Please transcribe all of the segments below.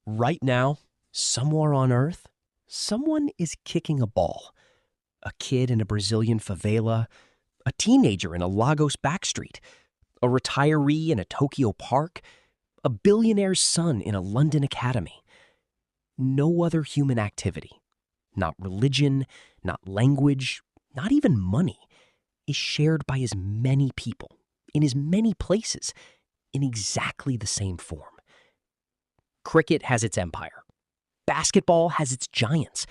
Right now, somewhere on Earth, someone is kicking a ball. A kid in a Brazilian favela, a teenager in a Lagos backstreet, a retiree in a Tokyo park, a billionaire's son in a London academy. No other human activity, not religion, not language, not even money, is shared by as many people, in as many places, in exactly the same form. Cricket has its empire. Basketball has its giants.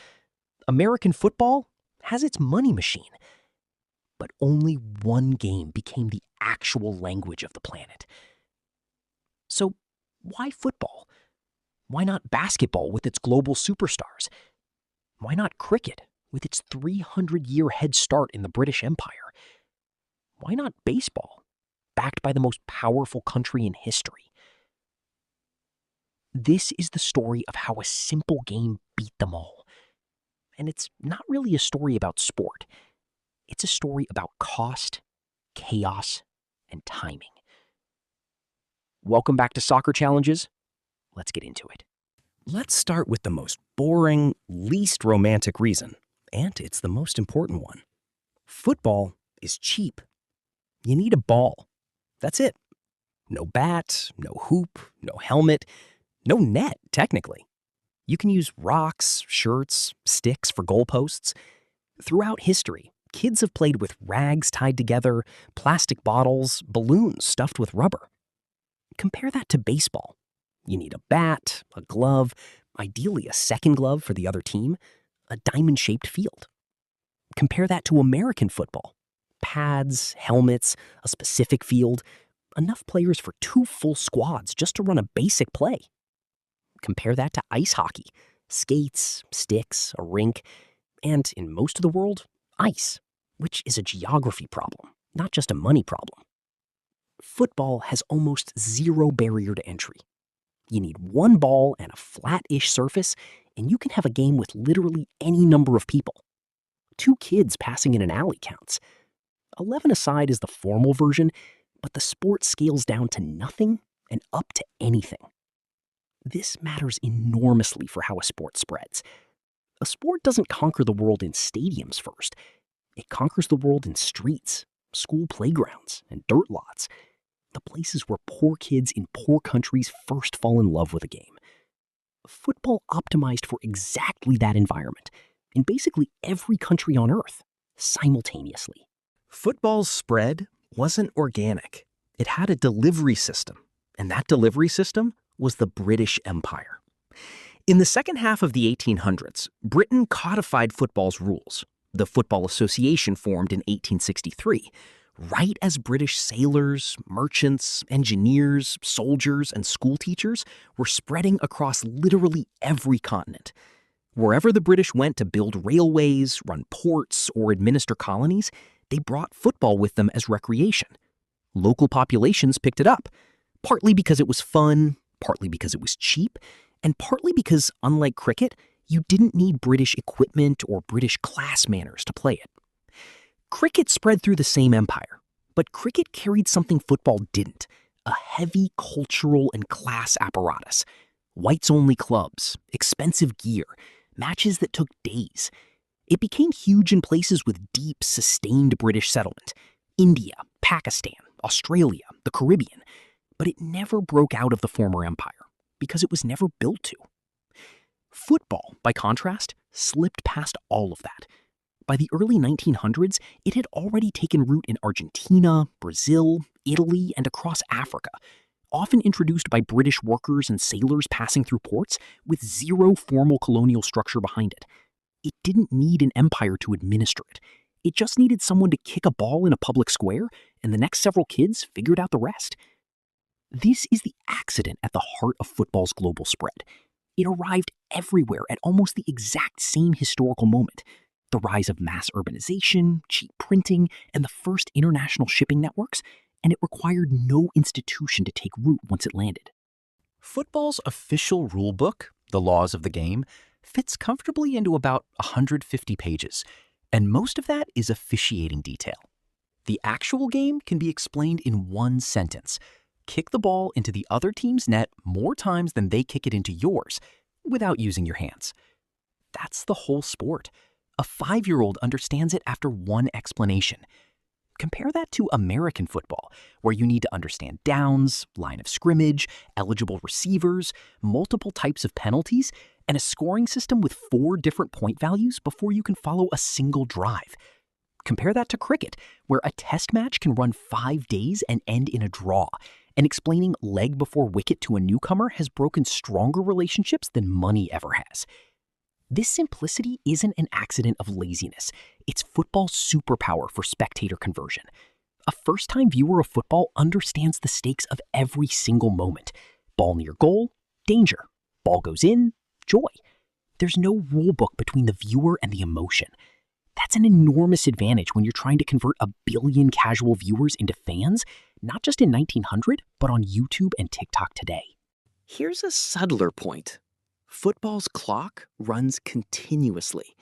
American football has its money machine. But only one game became the actual language of the planet. So why football? Why not basketball with its global superstars? Why not cricket with its 300-year head start in the British Empire? Why not baseball, backed by the most powerful country in history? This is the story of how a simple game beat them all. And it's not really a story about sport. It's a story about cost, chaos, and timing. Welcome back to Soccer Challenges. Let's get into it. Let's start with the most boring, least romantic reason, and it's the most important one. Football is cheap. You need a ball. That's it. No bat, no hoop, no helmet, no net, technically. You can use rocks, shirts, sticks for goalposts. Throughout history, kids have played with rags tied together, plastic bottles, balloons stuffed with rubber. Compare that to baseball. You need a bat, a glove, ideally a second glove for the other team, a diamond-shaped field. Compare that to American football. Pads, helmets, a specific field, enough players for 2 full squads just to run a basic play. Compare that to ice hockey. Skates, sticks, a rink, and in most of the world, ice, which is a geography problem, not just a money problem. Football has almost zero barrier to entry. You need one ball and a flat-ish surface, and you can have a game with literally any number of people. 2 kids passing in an alley counts. 11-a-side is the formal version, but the sport scales down to nothing and up to anything. This matters enormously for how a sport spreads. A sport doesn't conquer the world in stadiums first. It conquers the world in streets, school playgrounds, and dirt lots. The places where poor kids in poor countries first fall in love with a game. Football optimized for exactly that environment in basically every country on Earth, simultaneously. Football's spread wasn't organic. It had a delivery system, and that delivery system was the British Empire. In the second half of the 1800s, Britain codified football's rules. The Football Association formed in 1863, right as British sailors, merchants, engineers, soldiers, and schoolteachers were spreading across literally every continent. Wherever the British went to build railways, run ports, or administer colonies, they brought football with them as recreation. Local populations picked it up, partly because it was fun, partly because it was cheap, and partly because, unlike cricket, you didn't need British equipment or British class manners to play it. Cricket spread through the same empire, but cricket carried something football didn't: a heavy cultural and class apparatus. Whites-only clubs, expensive gear, matches that took days. It became huge in places with deep, sustained British settlement: India, Pakistan, Australia, the Caribbean. But it never broke out of the former empire, because it was never built to. Football, by contrast, slipped past all of that. By the early 1900s, it had already taken root in Argentina, Brazil, Italy, and across Africa, often introduced by British workers and sailors passing through ports with zero formal colonial structure behind it. It didn't need an empire to administer it. It just needed someone to kick a ball in a public square, and the next several kids figured out the rest. This is the accident at the heart of football's global spread. It arrived everywhere at almost the exact same historical moment: the rise of mass urbanization, cheap printing, and the first international shipping networks, and it required no institution to take root once it landed. Football's official rulebook, the laws of the game, fits comfortably into about 150 pages, and most of that is officiating detail. The actual game can be explained in one sentence: kick the ball into the other team's net more times than they kick it into yours, without using your hands. That's the whole sport. A 5-year-old understands it after one explanation. Compare that to American football, where you need to understand downs, line of scrimmage, eligible receivers, multiple types of penalties, and a scoring system with 4 different point values before you can follow a single drive. Compare that to cricket, where a test match can run 5 days and end in a draw, and explaining leg before wicket to a newcomer has broken stronger relationships than money ever has. This simplicity isn't an accident of laziness. It's football's superpower for spectator conversion. A first-time viewer of football understands the stakes of every single moment. Ball near goal, danger. Ball goes in, joy. There's no rule book between the viewer and the emotion. That's an enormous advantage when you're trying to convert 1 billion casual viewers into fans, not just in 1900, but on YouTube and TikTok today. Here's a subtler point. Football's clock runs continuously.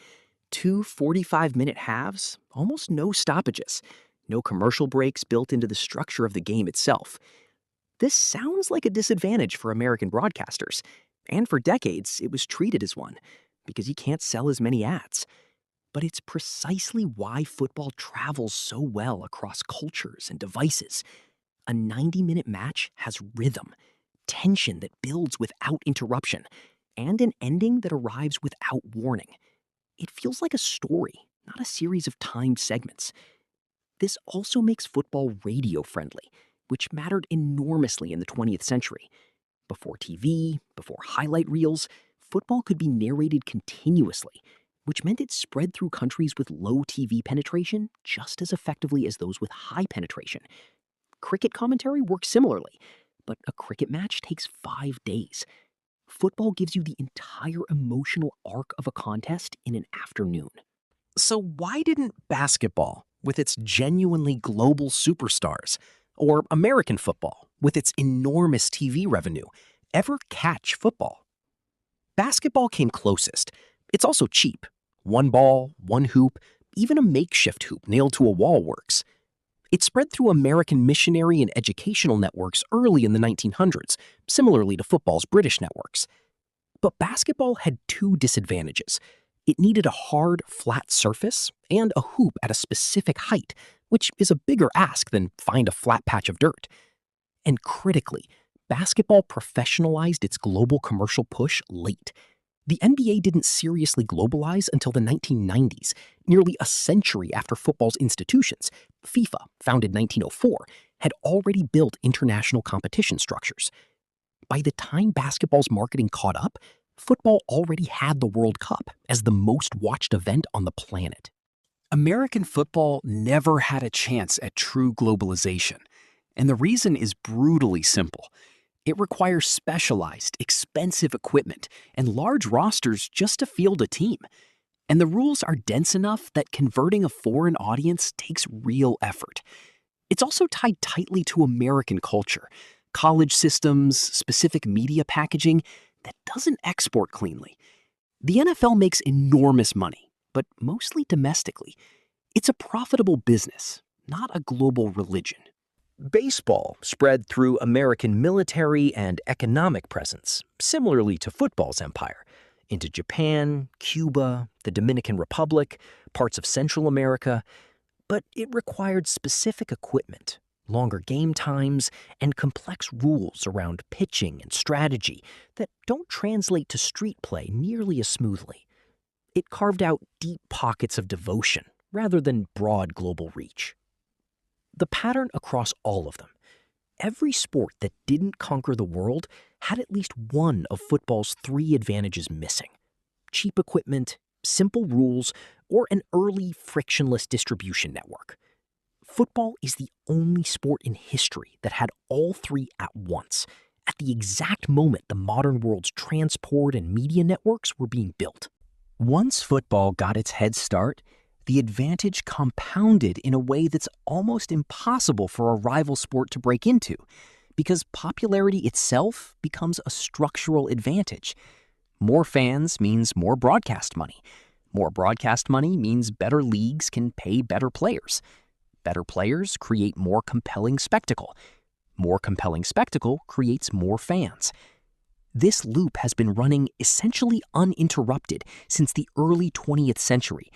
2 45-minute halves, almost no stoppages, no commercial breaks built into the structure of the game itself. This sounds like a disadvantage for American broadcasters, and for decades it was treated as one, because you can't sell as many ads. But it's precisely why football travels so well across cultures and devices. A 90-minute match has rhythm, tension that builds without interruption, and an ending that arrives without warning. It feels like a story, not a series of timed segments. This also makes football radio-friendly, which mattered enormously in the 20th century. Before TV, before highlight reels, football could be narrated continuously, which meant it spread through countries with low TV penetration just as effectively as those with high penetration. Cricket commentary works similarly, but a cricket match takes 5 days. Football gives you the entire emotional arc of a contest in an afternoon. So why didn't basketball, with its genuinely global superstars, or American football, with its enormous TV revenue, ever catch football? Basketball came closest. It's also cheap. 1 ball, 1 hoop, even a makeshift hoop nailed to a wall works. It spread through American missionary and educational networks early in the 1900s, similarly to football's British networks. But basketball had 2 disadvantages. It needed a hard, flat surface and a hoop at a specific height, which is a bigger ask than find a flat patch of dirt. And critically, basketball professionalized its global commercial push late. The NBA didn't seriously globalize until the 1990s, nearly a century after football's institutions. FIFA, founded 1904, had already built international competition structures. By the time basketball's marketing caught up, football already had the World Cup as the most watched event on the planet. American football never had a chance at true globalization, and the reason is brutally simple. It requires specialized, expensive equipment and large rosters just to field a team. And the rules are dense enough that converting a foreign audience takes real effort. It's also tied tightly to American culture, college systems, specific media packaging that doesn't export cleanly. The NFL makes enormous money, but mostly domestically. It's a profitable business, not a global religion. Baseball spread through American military and economic presence, similarly to football's empire, into Japan, Cuba, the Dominican Republic, parts of Central America, but it required specific equipment, longer game times, and complex rules around pitching and strategy that don't translate to street play nearly as smoothly. It carved out deep pockets of devotion rather than broad global reach. The pattern across all of them. Every sport that didn't conquer the world had at least one of football's 3 advantages missing: cheap equipment, simple rules, or an early frictionless distribution network. Football is the only sport in history that had all 3 at once, at the exact moment the modern world's transport and media networks were being built. Once football got its head start, the advantage compounded in a way that's almost impossible for a rival sport to break into, because popularity itself becomes a structural advantage. More fans means more broadcast money. More broadcast money means better leagues can pay better players. Better players create more compelling spectacle. More compelling spectacle creates more fans. This loop has been running essentially uninterrupted since the early 20th century,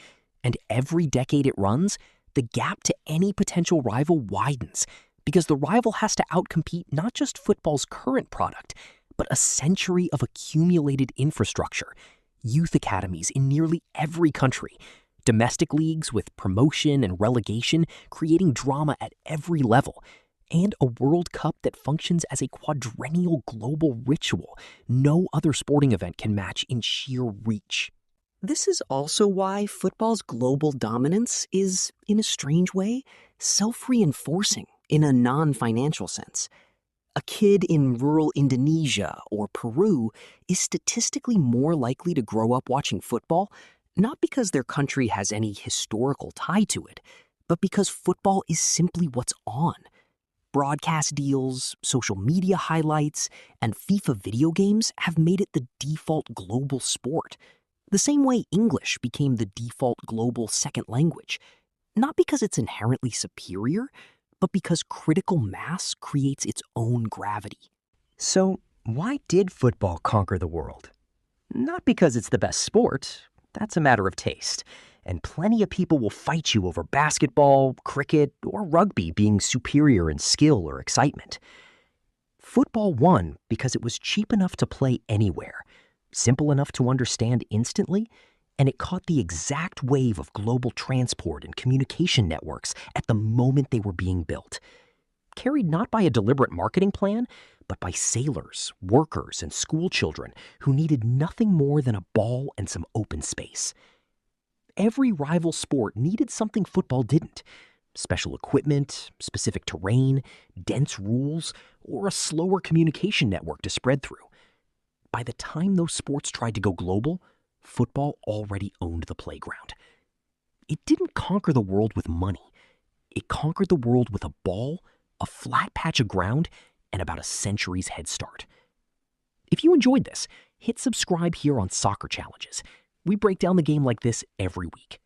and every decade it runs, the gap to any potential rival widens because the rival has to outcompete not just football's current product, but a century of accumulated infrastructure, youth academies in nearly every country, domestic leagues with promotion and relegation creating drama at every level, and a World Cup that functions as a quadrennial global ritual no other sporting event can match in sheer reach. This is also why football's global dominance is, in a strange way, self-reinforcing in a non-financial sense. A kid in rural Indonesia or Peru is statistically more likely to grow up watching football, not because their country has any historical tie to it, but because football is simply what's on. Broadcast deals, social media highlights, and FIFA video games have made it the default global sport. The same way English became the default global second language, not because it's inherently superior, but because critical mass creates its own gravity. So, why did football conquer the world? Not because it's the best sport. That's a matter of taste. And plenty of people will fight you over basketball, cricket, or rugby being superior in skill or excitement. Football won because it was cheap enough to play anywhere, simple enough to understand instantly, and it caught the exact wave of global transport and communication networks at the moment they were being built. Carried not by a deliberate marketing plan, but by sailors, workers, and school children who needed nothing more than a ball and some open space. Every rival sport needed something football didn't. Special equipment, specific terrain, dense rules, or a slower communication network to spread through. By the time those sports tried to go global, football already owned the playground. It didn't conquer the world with money. It conquered the world with a ball, a flat patch of ground, and about a century's head start. If you enjoyed this, hit subscribe here on Soccer Challenges. We break down the game like this every week.